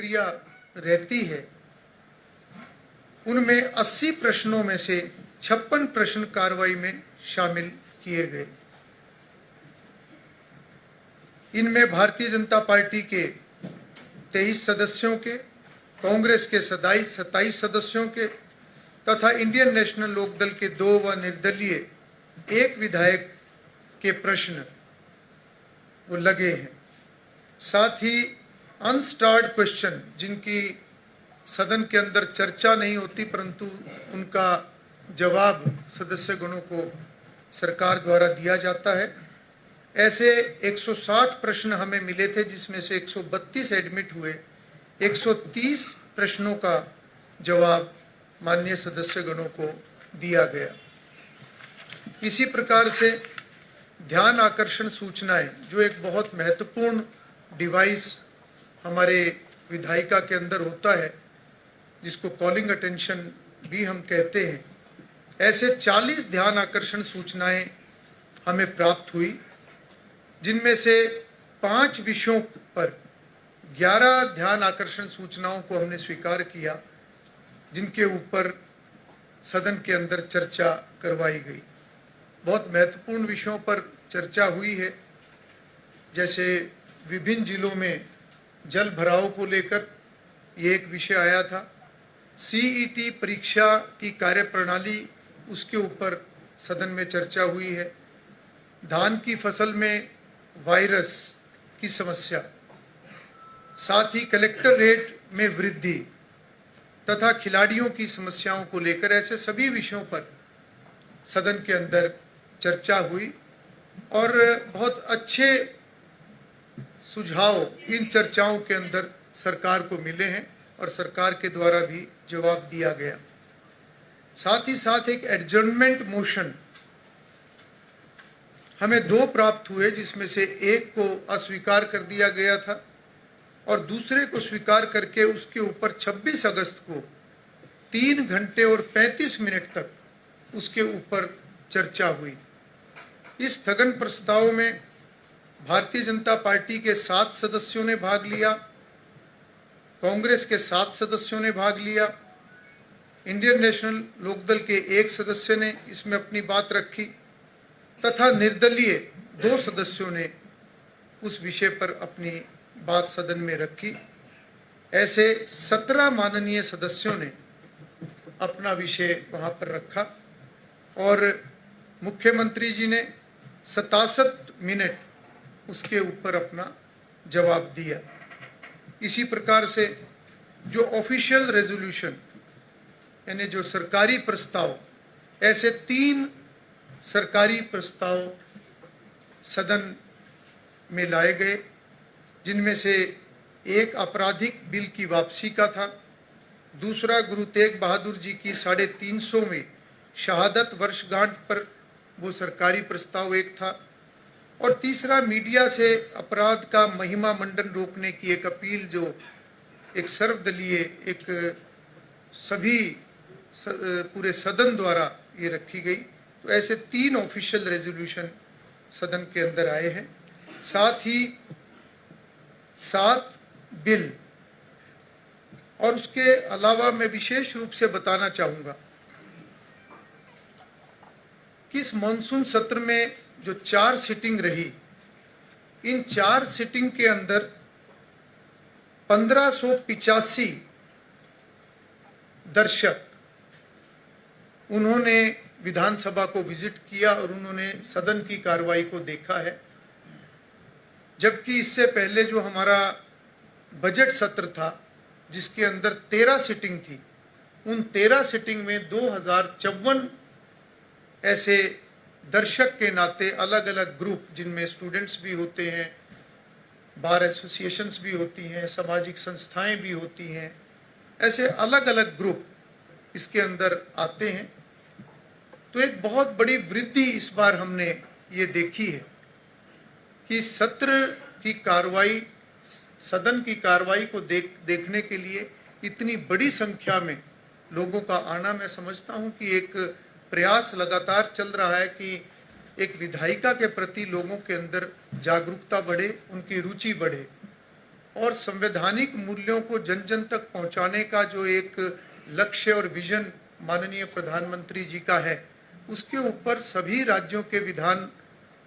प्रक्रिया रहती है, उनमें 80 प्रश्नों में से 56 प्रश्न कार्रवाई में शामिल किए गए। इनमें भारतीय जनता पार्टी के 23 सदस्यों के, कांग्रेस के 27 सदस्यों के तथा इंडियन नेशनल लोकदल के 2 व निर्दलीय 1 विधायक के प्रश्न वो लगे हैं। साथ ही अनस्टार्ड क्वेश्चन, जिनकी सदन के अंदर चर्चा नहीं होती परंतु उनका जवाब सदस्य गणों को सरकार द्वारा दिया जाता है, ऐसे 160 प्रश्न हमें मिले थे, जिसमें से 132 एडमिट हुए। 130 प्रश्नों का जवाब माननीय सदस्य गणों को दिया गया। इसी प्रकार से ध्यान आकर्षण सूचनाएं, जो एक बहुत महत्वपूर्ण डिवाइस हमारे विधायिका के अंदर होता है, जिसको कॉलिंग अटेंशन भी हम कहते हैं, ऐसे 40 ध्यान आकर्षण सूचनाएं हमें प्राप्त हुई, जिनमें से 5 विषयों पर 11 ध्यान आकर्षण सूचनाओं को हमने स्वीकार किया, जिनके ऊपर सदन के अंदर चर्चा करवाई गई। बहुत महत्वपूर्ण विषयों पर चर्चा हुई है, जैसे विभिन्न जिलों में जल भराव को लेकर ये एक विषय आया था। सीईटी परीक्षा की कार्यप्रणाली, उसके ऊपर सदन में चर्चा हुई है। धान की फसल में वायरस की समस्या, साथ ही कलेक्टर रेट में वृद्धि तथा खिलाड़ियों की समस्याओं को लेकर, ऐसे सभी विषयों पर सदन के अंदर चर्चा हुई और बहुत अच्छे सुझाव इन चर्चाओं के अंदर सरकार को मिले हैं और सरकार के द्वारा भी जवाब दिया गया। साथ ही साथ एक एडजर्नमेंट मोशन हमें 2 प्राप्त हुए, जिसमें से एक को अस्वीकार कर दिया गया था और दूसरे को स्वीकार करके उसके ऊपर 26 अगस्त को 3 घंटे और 35 मिनट तक उसके ऊपर चर्चा हुई। इस स्थगन प्रस्ताव में भारतीय जनता पार्टी के 7 सदस्यों ने भाग लिया, कांग्रेस के 7 सदस्यों ने भाग लिया, इंडियन नेशनल लोकदल के 1 सदस्य ने इसमें अपनी बात रखी तथा निर्दलीय 2 सदस्यों ने उस विषय पर अपनी बात सदन में रखी। ऐसे 17 माननीय सदस्यों ने अपना विषय वहाँ पर रखा और मुख्यमंत्री जी ने 67 मिनट उसके ऊपर अपना जवाब दिया। इसी प्रकार से जो ऑफिशियल रेजोल्यूशन, यानी जो सरकारी प्रस्ताव, ऐसे 3 सरकारी प्रस्ताव सदन में लाए गए, जिनमें से एक आपराधिक बिल की वापसी का था, दूसरा गुरु तेग बहादुर जी की 350वीं शहादत वर्षगांठ पर वो सरकारी प्रस्ताव एक था, और तीसरा मीडिया से अपराध का महिमा मंडन रोकने की एक अपील, जो एक सर्वदलीय, एक सभी पूरे सदन द्वारा ये रखी गई। तो ऐसे 3 ऑफिशियल रेजोल्यूशन सदन के अंदर आए हैं। साथ ही 7 बिल, और उसके अलावा मैं विशेष रूप से बताना चाहूँगा कि इस मानसून सत्र में जो 4 सिटिंग रही, इन 4 सिटिंग के अंदर 1585 दर्शक उन्होंने विधानसभा को विजिट किया और उन्होंने सदन की कार्रवाई को देखा है। जबकि इससे पहले जो हमारा बजट सत्र था, जिसके अंदर 13 सिटिंग थी, उन 13 सिटिंग में 2054 ऐसे दर्शक के नाते अलग अलग ग्रुप, जिनमें स्टूडेंट्स भी होते हैं, बार एसोसिएशंस भी होती हैं, सामाजिक संस्थाएं भी होती हैं, ऐसे अलग अलग ग्रुप इसके अंदर आते हैं। तो एक बहुत बड़ी वृद्धि इस बार हमने ये देखी है कि सत्र की कार्रवाई, सदन की कार्रवाई को देखने के लिए इतनी बड़ी संख्या में लोगों का आना, मैं समझता हूँ कि एक प्रयास लगातार चल रहा है कि एक विधायिका के प्रति लोगों के अंदर जागरूकता बढ़े, उनकी रुचि बढ़े। और संवैधानिक मूल्यों को जन जन तक पहुंचाने का जो एक लक्ष्य और विजन माननीय प्रधानमंत्री जी का है, उसके ऊपर सभी राज्यों के विधान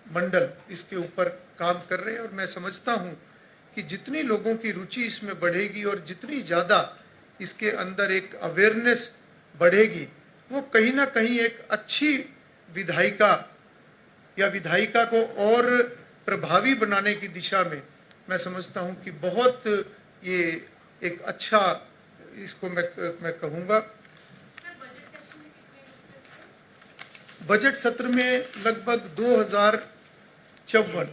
मंडल इसके ऊपर काम कर रहे हैं। और मैं समझता हूं कि जितनी लोगों की रुचि इसमें बढ़ेगी और जितनी ज़्यादा इसके अंदर एक अवेयरनेस बढ़ेगी, वो कहीं ना कहीं एक अच्छी विधायिका या विधायिका को और प्रभावी बनाने की दिशा में मैं समझता हूं कि बहुत ये एक अच्छा, इसको मैं कहूँगा, बजट सत्र में लगभग 2054।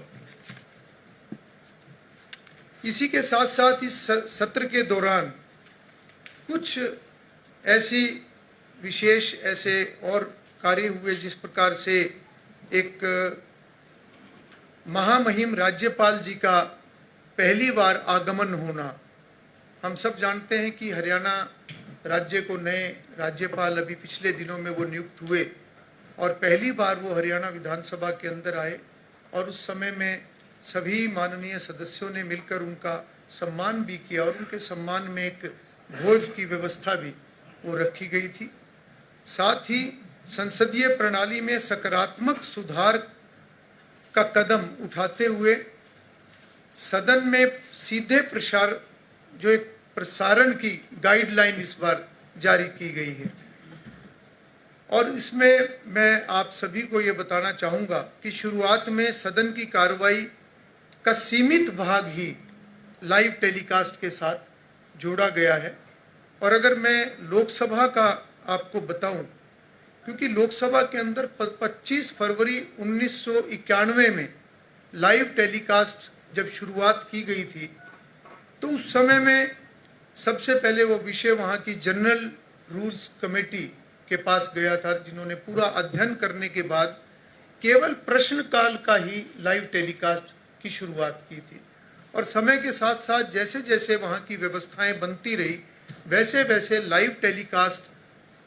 इसी के साथ साथ इस सत्र के दौरान कुछ ऐसी विशेष ऐसे और कार्य हुए जिस प्रकार से एक महामहिम राज्यपाल जी का पहली बार आगमन होना। हम सब जानते हैं कि हरियाणा राज्य को नए राज्यपाल अभी पिछले दिनों में वो नियुक्त हुए और पहली बार वो हरियाणा विधानसभा के अंदर आए और उस समय में सभी माननीय सदस्यों ने मिलकर उनका सम्मान भी किया और उनके सम्मान में एक भोज की व्यवस्था भी वो रखी गई थी। साथ ही संसदीय प्रणाली में सकारात्मक सुधार का कदम उठाते हुए सदन में सीधे प्रसारण की गाइडलाइन इस बार जारी की गई है। और इसमें मैं आप सभी को ये बताना चाहूँगा कि शुरुआत में सदन की कार्रवाई का सीमित भाग ही लाइव टेलीकास्ट के साथ जोड़ा गया है। और अगर मैं लोकसभा का आपको बताऊं, क्योंकि लोकसभा के अंदर 25 फरवरी 1991 में लाइव टेलीकास्ट जब शुरुआत की गई थी, तो उस समय में सबसे पहले वो विषय वहाँ की जनरल रूल्स कमेटी के पास गया था, जिन्होंने पूरा अध्ययन करने के बाद केवल प्रश्नकाल का ही लाइव टेलीकास्ट की शुरुआत की थी। और समय के साथ साथ जैसे जैसे वहाँ की व्यवस्थाएं बनती रही, वैसे वैसे लाइव टेलीकास्ट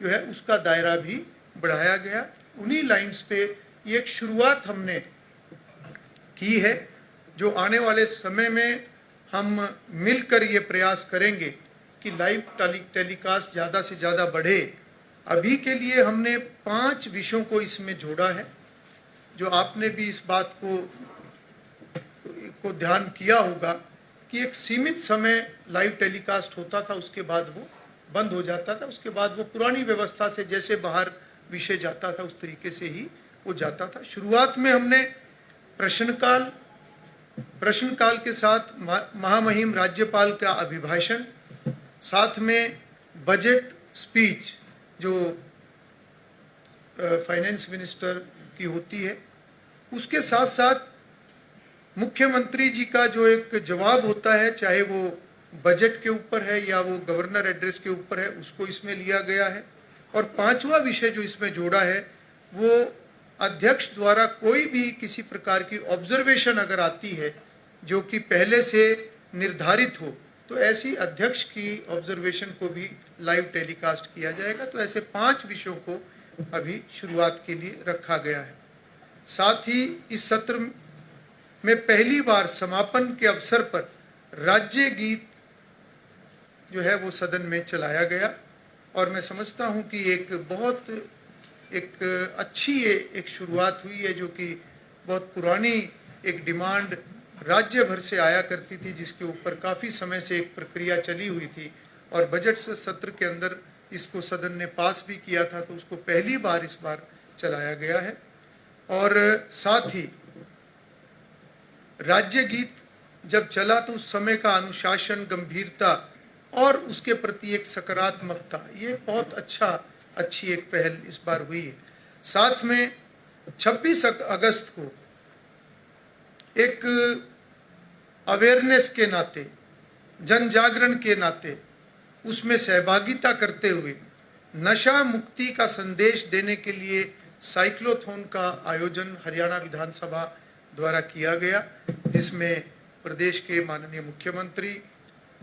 जो है उसका दायरा भी बढ़ाया गया। उन्हीं लाइंस पे ये एक शुरुआत हमने की है, जो आने वाले समय में हम मिलकर ये प्रयास करेंगे कि लाइव टेलीकास्ट ज़्यादा से ज़्यादा बढ़े। अभी के लिए हमने 5 विषयों को इसमें जोड़ा है, जो आपने भी इस बात को ध्यान किया होगा कि एक सीमित समय लाइव टेलीकास्ट होता था, उसके बाद वो बंद हो जाता था। उसके बाद वो पुरानी व्यवस्था से जैसे बाहर विषय जाता था उस तरीके से ही वो जाता था। शुरुआत में हमने प्रश्नकाल के साथ महामहिम राज्यपाल का अभिभाषण, साथ में बजट स्पीच जो फाइनेंस मिनिस्टर की होती है, उसके साथ साथ मुख्यमंत्री जी का जो एक जवाब होता है, चाहे वो बजट के ऊपर है या वो गवर्नर एड्रेस के ऊपर है, उसको इसमें लिया गया है। और 5वां विषय जो इसमें जोड़ा है, वो अध्यक्ष द्वारा कोई भी किसी प्रकार की ऑब्जर्वेशन अगर आती है जो कि पहले से निर्धारित हो, तो ऐसी अध्यक्ष की ऑब्जर्वेशन को भी लाइव टेलीकास्ट किया जाएगा। तो ऐसे 5 विषयों को अभी शुरुआत के लिए रखा गया है। साथ ही इस सत्र में पहली बार समापन के अवसर पर राज्य गीत जो है वो सदन में चलाया गया। और मैं समझता हूं कि एक बहुत अच्छी एक शुरुआत हुई है, जो कि बहुत पुरानी एक डिमांड राज्य भर से आया करती थी, जिसके ऊपर काफ़ी समय से एक प्रक्रिया चली हुई थी। और बजट सत्र के अंदर इसको सदन ने पास भी किया था, तो उसको पहली बार इस बार चलाया गया है। और साथ ही राज्य गीत जब चला तो उस समय का अनुशासन, गंभीरता और उसके प्रति एक सकारात्मकता, ये बहुत अच्छी एक पहल इस बार हुई है। साथ में 26 अगस्त को एक अवेयरनेस के नाते, जन जागरण के नाते उसमें सहभागिता करते हुए नशा मुक्ति का संदेश देने के लिए साइक्लोथॉन का आयोजन हरियाणा विधानसभा द्वारा किया गया, जिसमें प्रदेश के माननीय मुख्यमंत्री,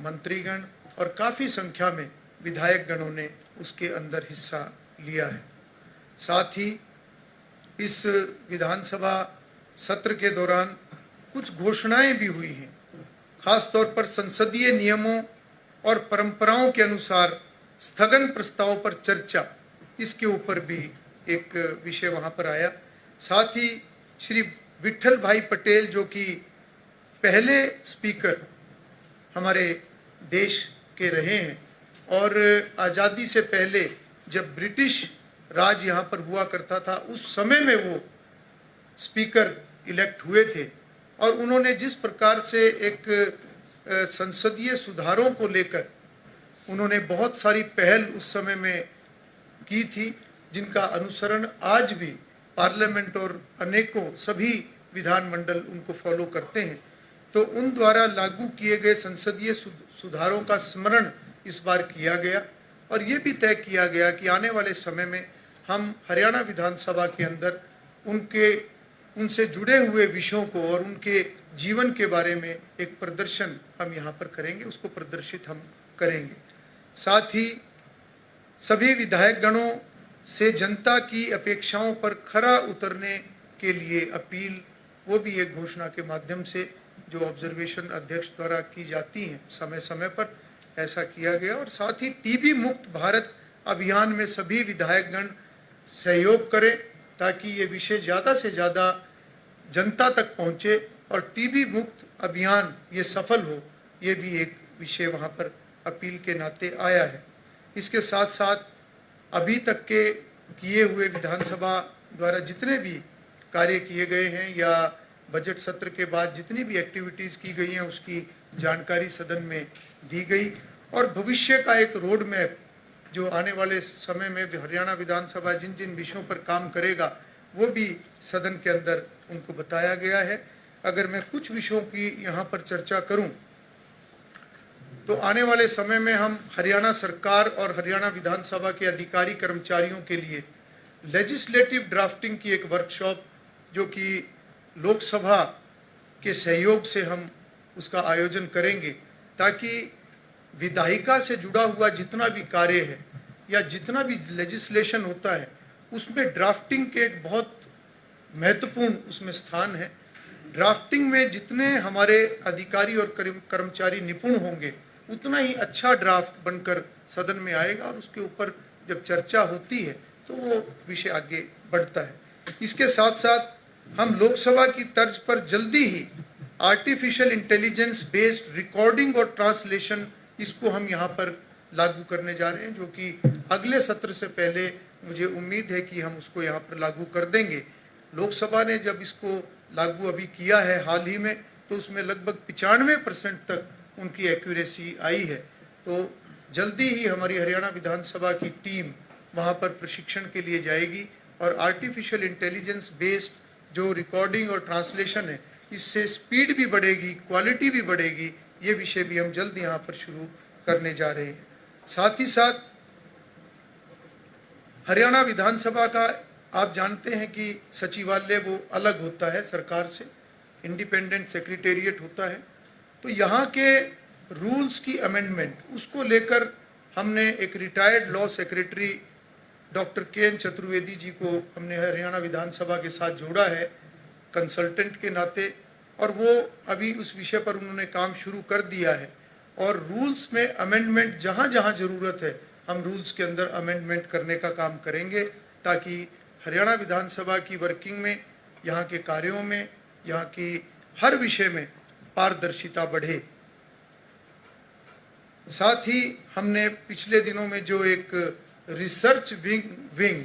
मंत्रीगण और काफ़ी संख्या में विधायक गणों ने उसके अंदर हिस्सा लिया है। साथ ही इस विधानसभा सत्र के दौरान कुछ घोषणाएं भी हुई हैं, खास तौर पर संसदीय नियमों और परंपराओं के अनुसार स्थगन प्रस्ताव पर चर्चा, इसके ऊपर भी एक विषय वहाँ पर आया। साथ ही श्री विट्ठल भाई पटेल जो कि पहले स्पीकर हमारे देश के रहे हैं और आज़ादी से पहले जब ब्रिटिश राज यहाँ पर हुआ करता था उस समय में वो स्पीकर इलेक्ट हुए थे और उन्होंने जिस प्रकार से एक संसदीय सुधारों को लेकर उन्होंने बहुत सारी पहल उस समय में की थी, जिनका अनुसरण आज भी पार्लियामेंट और अनेकों सभी विधानमंडल उनको फॉलो करते हैं। तो उन द्वारा लागू किए गए संसदीय सुधारों का स्मरण इस बार किया गया और ये भी तय किया गया कि आने वाले समय में हम हरियाणा विधानसभा के अंदर उनसे जुड़े हुए विषयों को और उनके जीवन के बारे में एक प्रदर्शन हम यहाँ पर करेंगे, उसको प्रदर्शित हम करेंगे। साथ ही सभी विधायकगणों से जनता की अपेक्षाओं पर खरा उतरने के लिए अपील, वो भी एक घोषणा के माध्यम से जो ऑब्जर्वेशन अध्यक्ष द्वारा की जाती हैं समय समय पर, ऐसा किया गया। और साथ ही टीबी मुक्त भारत अभियान में सभी विधायकगण सहयोग करें ताकि ये विषय ज़्यादा से ज़्यादा जनता तक पहुँचे और टीबी मुक्त अभियान ये सफल हो, ये भी एक विषय वहाँ पर अपील के नाते आया है। इसके साथ साथ अभी तक के किए हुए विधानसभा द्वारा जितने भी कार्य किए गए हैं या बजट सत्र के बाद जितनी भी एक्टिविटीज़ की गई हैं उसकी जानकारी सदन में दी गई और भविष्य का एक रोड मैप जो आने वाले समय में हरियाणा विधानसभा जिन जिन विषयों पर काम करेगा वो भी सदन के अंदर उनको बताया गया है। अगर मैं कुछ विषयों की यहाँ पर चर्चा करूँ तो आने वाले समय में हम हरियाणा सरकार और हरियाणा विधानसभा के अधिकारी कर्मचारियों के लिए लेजिस्लेटिव ड्राफ्टिंग की एक वर्कशॉप जो कि लोकसभा के सहयोग से हम उसका आयोजन करेंगे ताकि विधायिका से जुड़ा हुआ जितना भी कार्य है या जितना भी लेजिस्लेशन होता है उसमें ड्राफ्टिंग के एक बहुत महत्वपूर्ण उसमें स्थान है। ड्राफ्टिंग में जितने हमारे अधिकारी और कर्मचारी निपुण होंगे उतना ही अच्छा ड्राफ्ट बनकर सदन में आएगा और उसके ऊपर जब चर्चा होती है तो वो विषय आगे बढ़ता है। इसके साथ साथ हम लोकसभा की तर्ज पर जल्दी ही आर्टिफिशियल इंटेलिजेंस बेस्ड रिकॉर्डिंग और ट्रांसलेशन इसको हम यहाँ पर लागू करने जा रहे हैं, जो कि अगले सत्र से पहले मुझे उम्मीद है कि हम उसको यहाँ पर लागू कर देंगे। लोकसभा ने जब इसको लागू अभी किया है हाल ही में तो उसमें लगभग 95% तक उनकी एक्यूरेसी आई है। तो जल्दी ही हमारी हरियाणा विधानसभा की टीम वहाँ पर प्रशिक्षण के लिए जाएगी और आर्टिफिशियल इंटेलिजेंस बेस्ड जो रिकॉर्डिंग और ट्रांसलेशन है इससे स्पीड भी बढ़ेगी, क्वालिटी भी बढ़ेगी। ये विषय भी हम जल्द यहाँ पर शुरू करने जा रहे हैं। साथ ही साथ हरियाणा विधानसभा का आप जानते हैं कि सचिवालय वो अलग होता है सरकार से, इंडिपेंडेंट सेक्रेटेरिएट होता है। तो यहाँ के रूल्स की अमेंडमेंट उसको लेकर हमने एक retired law secretary doctor K N. Chaturvedi ji को हमने हरियाणा विधानसभा के साथ जोड़ा है कंसल्टेंट के नाते, और वो अभी उस विषय पर उन्होंने काम शुरू कर दिया है। और रूल्स में अमेंडमेंट जहाँ जहाँ ज़रूरत है हम रूल्स के अंदर अमेंडमेंट करने का काम करेंगे ताकि हरियाणा विधानसभा की वर्किंग में, यहाँ के कार्यों में, यहाँ की हर विषय में पारदर्शिता बढ़े। साथ ही हमने पिछले दिनों में जो एक रिसर्च विंग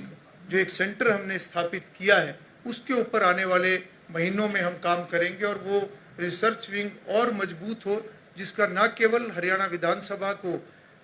जो एक सेंटर हमने स्थापित किया है उसके ऊपर आने वाले महीनों में हम काम करेंगे और वो रिसर्च विंग और मजबूत हो, जिसका न केवल हरियाणा विधानसभा को